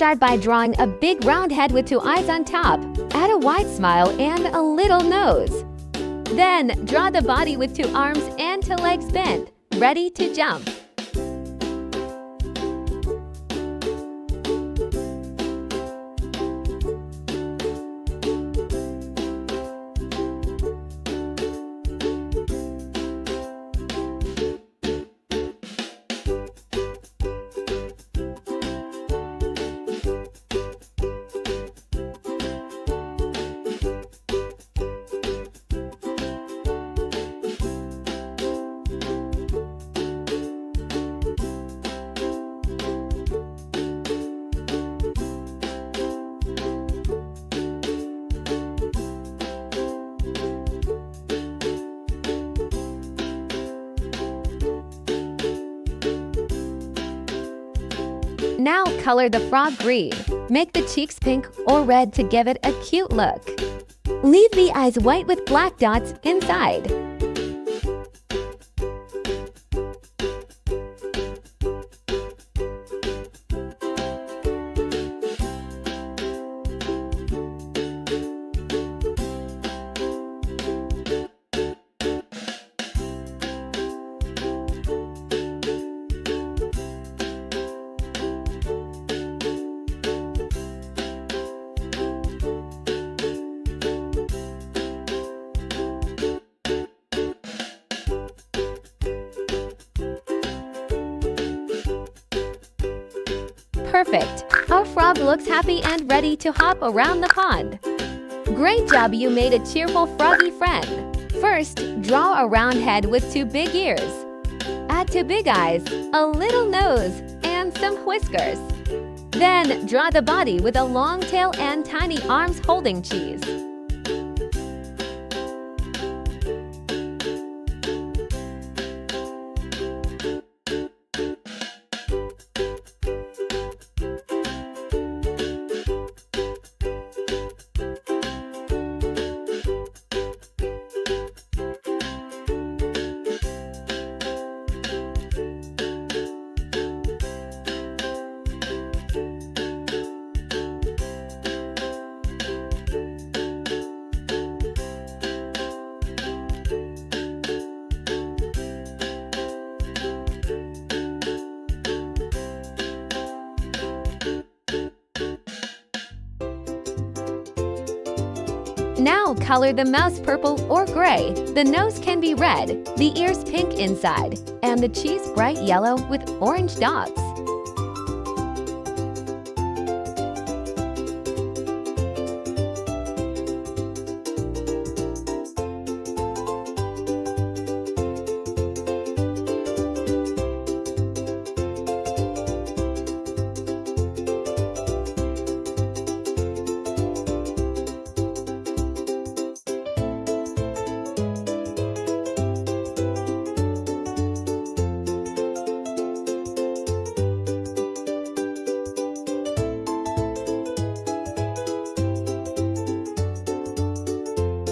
Start by drawing a big round head with 2 eyes on top. Add a wide smile and a little nose. Then, draw the body with 2 arms and 2 legs bent, ready to jump. Now color the frog green. Make the cheeks pink or red to give it a cute look. Leave the eyes white with black dots inside. Perfect! Our frog looks happy and ready to hop around the pond. Great job, you made a cheerful froggy friend. First, draw a round head with 2 big ears. Add 2 big eyes, a little nose, and some whiskers. Then, draw the body with a long tail and tiny arms holding cheese. Now color the mouse purple or gray. The nose can be red, the ears pink inside, and the cheese bright yellow with orange dots.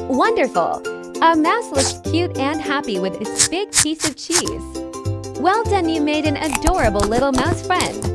Wonderful! A mouse looks cute and happy with its big piece of cheese. Well done, you made an adorable little mouse friend.